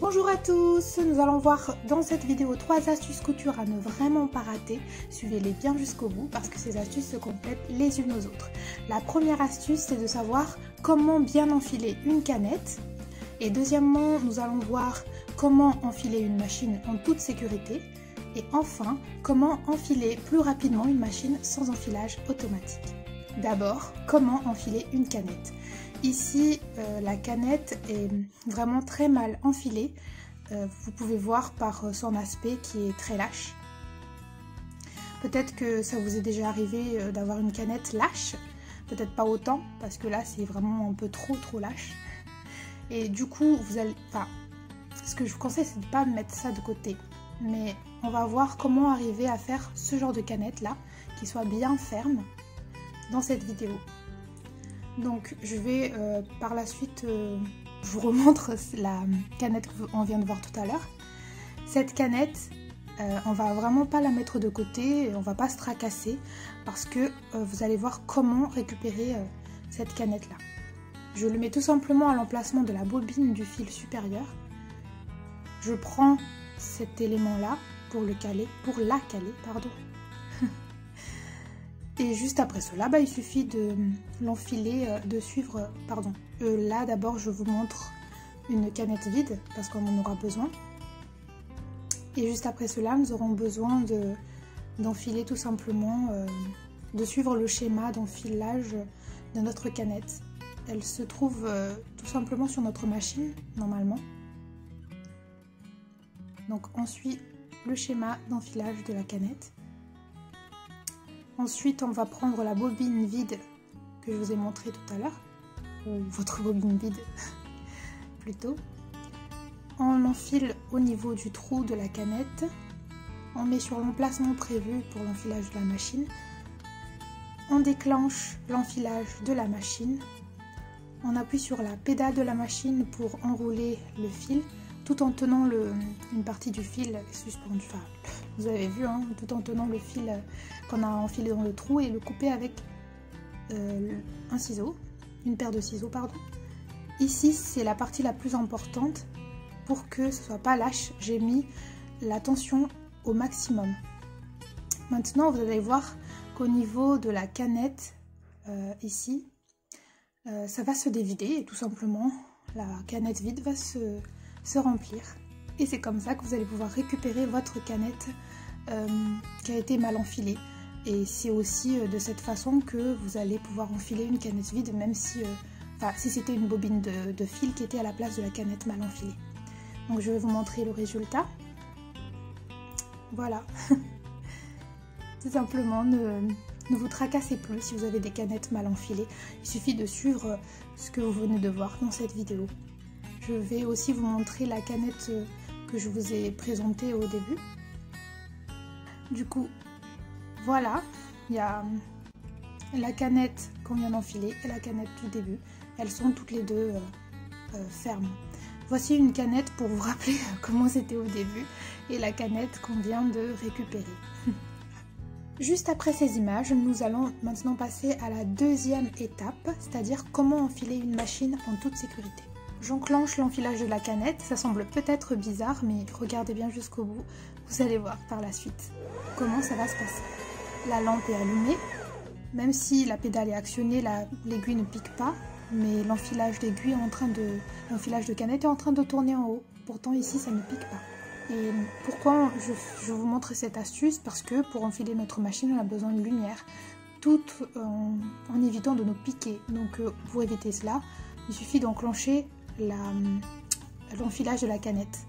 Bonjour à tous, nous allons voir dans cette vidéo 3 astuces couture à ne vraiment pas rater. Suivez-les bien jusqu'au bout parce que ces astuces se complètent les unes aux autres. La première astuce, c'est de savoir comment bien enfiler une canette. Et deuxièmement, nous allons voir comment enfiler une machine en toute sécurité. Et enfin, comment enfiler plus rapidement une machine sans enfilage automatique. D'abord, comment enfiler une canette. Ici, la canette est vraiment très mal enfilée. Vous pouvez voir par son aspect qui est très lâche. Peut-être que ça vous est déjà arrivé d'avoir une canette lâche. Peut-être pas autant, parce que là, c'est vraiment un peu trop lâche. Et du coup, ce que je vous conseille, c'est de ne pas mettre ça de côté. Mais on va voir comment arriver à faire ce genre de canette là, qui soit bien ferme dans cette vidéo. Donc je vais par la suite, je vous remontre la canette qu'on vient de voir tout à l'heure. Cette canette, on va vraiment pas la mettre de côté, on va pas se tracasser parce que vous allez voir comment récupérer cette canette là. Je le mets tout simplement à l'emplacement de la bobine du fil supérieur. Je prends cet élément là pour la caler, pardon. Et juste après cela, il suffit de l'enfiler, de suivre, là d'abord je vous montre une canette vide parce qu'on en aura besoin. Et juste après cela, nous aurons besoin d'enfiler tout simplement, de suivre le schéma d'enfilage de notre canette. Elle se trouve tout simplement sur notre machine, normalement. Donc on suit le schéma d'enfilage de la canette. Ensuite, on va prendre la bobine vide que je vous ai montré tout à l'heure, ou votre bobine vide plutôt. On enfile au niveau du trou de la canette. On met sur l'emplacement prévu pour l'enfilage de la machine. On déclenche l'enfilage de la machine. On appuie sur la pédale de la machine pour enrouler le fil, tout en tenant une partie du fil suspendue. Enfin, vous avez vu, hein, tout en tenant le fil qu'on a enfilé dans le trou et le couper avec une paire de ciseaux, pardon. Ici, c'est la partie la plus importante pour que ce soit pas lâche. J'ai mis la tension au maximum. Maintenant, vous allez voir qu'au niveau de la canette, ici, ça va se dévider et tout simplement, la canette vide va se remplir. Et c'est comme ça que vous allez pouvoir récupérer votre canette qui a été mal enfilée. Et c'est aussi de cette façon que vous allez pouvoir enfiler une canette vide, même si, si c'était une bobine de fil qui était à la place de la canette mal enfilée. Donc je vais vous montrer le résultat. Voilà. Tout simplement, ne vous tracassez plus si vous avez des canettes mal enfilées. Il suffit de suivre ce que vous venez de voir dans cette vidéo. Je vais aussi vous montrer la canette que je vous ai présentée au début. Du coup, voilà, il y a la canette qu'on vient d'enfiler et la canette du début. Elles sont toutes les deux fermes. Voici une canette pour vous rappeler comment c'était au début et la canette qu'on vient de récupérer. Juste après ces images, nous allons maintenant passer à la deuxième étape, c'est-à-dire comment enfiler une machine en toute sécurité. J'enclenche l'enfilage de la canette, ça semble peut-être bizarre, mais regardez bien jusqu'au bout, vous allez voir par la suite comment ça va se passer. La lampe est allumée, même si la pédale est actionnée, l'aiguille ne pique pas, mais l'enfilage d'aiguille l'enfilage de canette est en train de tourner en haut. Pourtant ici ça ne pique pas. Et pourquoi je vous montre cette astuce? Parce que pour enfiler notre machine, on a besoin de lumière, tout en évitant de nous piquer. Donc pour éviter cela, il suffit d'enclencher l'enfilage de la canette.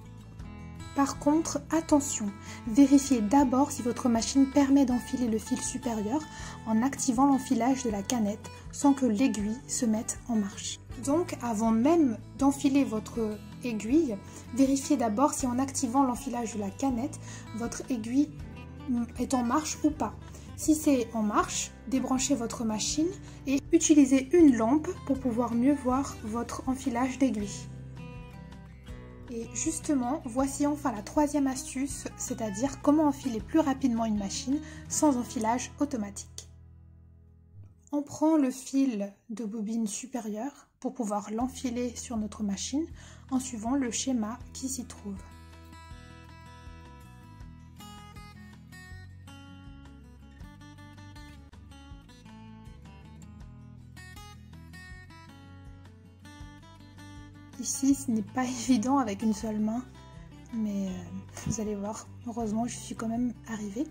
Par contre, attention, vérifiez d'abord si votre machine permet d'enfiler le fil supérieur en activant l'enfilage de la canette sans que l'aiguille se mette en marche. Donc, avant même d'enfiler votre aiguille, vérifiez d'abord si en activant l'enfilage de la canette, votre aiguille est en marche ou pas. Si c'est en marche, débranchez votre machine et utilisez une lampe pour pouvoir mieux voir votre enfilage d'aiguille. Et justement, voici enfin la troisième astuce, c'est-à-dire comment enfiler plus rapidement une machine sans enfilage automatique. On prend le fil de bobine supérieure pour pouvoir l'enfiler sur notre machine en suivant le schéma qui s'y trouve. Ici, ce n'est pas évident avec une seule main, mais vous allez voir, heureusement, je suis quand même arrivée.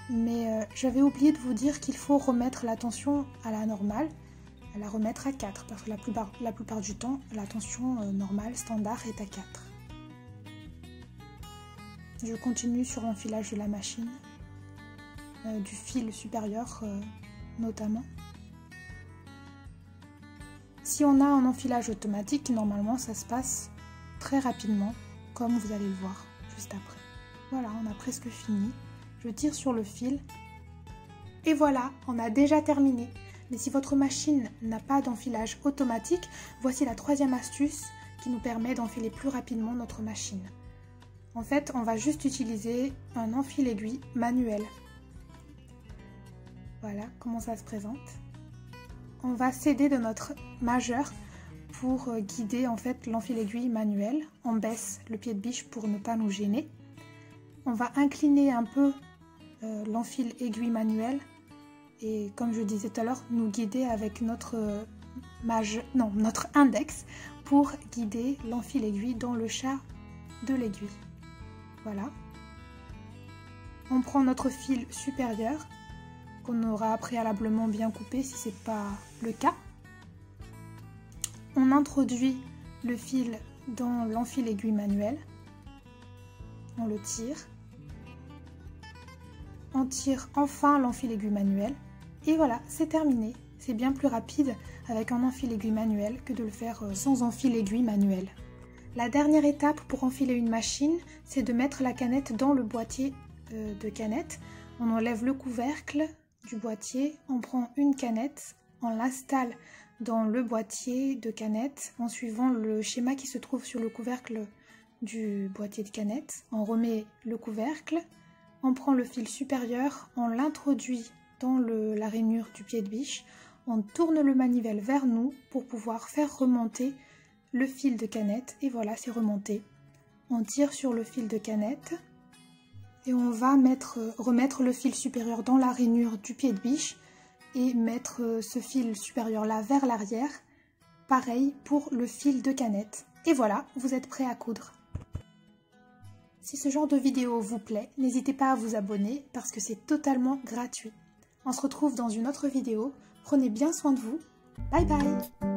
Mais j'avais oublié de vous dire qu'il faut remettre la tension à la normale, la remettre à 4, parce que la plupart du temps, la tension normale, standard, est à 4. Je continue sur l'enfilage de la machine, du fil supérieur notamment. Si on a un enfilage automatique, normalement ça se passe très rapidement, comme vous allez le voir juste après. Voilà, on a presque fini. Je tire sur le fil et voilà, on a déjà terminé. Mais si votre machine n'a pas d'enfilage automatique, voici la troisième astuce qui nous permet d'enfiler plus rapidement notre machine. En fait, on va juste utiliser un enfile-aiguille manuel. Voilà comment ça se présente. On va s'aider de notre majeur pour guider en fait l'enfile-aiguille manuel. On baisse le pied de biche pour ne pas nous gêner. On va incliner un peu l'enfile-aiguille manuel et comme je disais tout à l'heure, nous guider avec notre index pour guider l'enfile-aiguille dans le chat de l'aiguille. Voilà. On prend notre fil supérieur qu'on aura préalablement bien coupé si ce n'est pas le cas. On introduit le fil dans l'enfile-aiguille manuel. On le tire. On tire enfin l'enfile-aiguille manuel. Et voilà, c'est terminé. C'est bien plus rapide avec un enfile-aiguille manuel que de le faire sans enfile-aiguille manuel. La dernière étape pour enfiler une machine, c'est de mettre la canette dans le boîtier de canette. On enlève le couvercle du boîtier, on prend une canette, on l'installe dans le boîtier de canette en suivant le schéma qui se trouve sur le couvercle du boîtier de canette. On remet le couvercle, on prend le fil supérieur, on l'introduit dans la rainure du pied de biche, on tourne le manivelle vers nous pour pouvoir faire remonter le fil de canette et voilà, c'est remonté. On tire sur le fil de canette et on va remettre le fil supérieur dans la rainure du pied de biche et mettre ce fil supérieur là vers l'arrière. Pareil pour le fil de canette. Et voilà, vous êtes prêts à coudre. Si ce genre de vidéo vous plaît, n'hésitez pas à vous abonner parce que c'est totalement gratuit. On se retrouve dans une autre vidéo. Prenez bien soin de vous. Bye bye!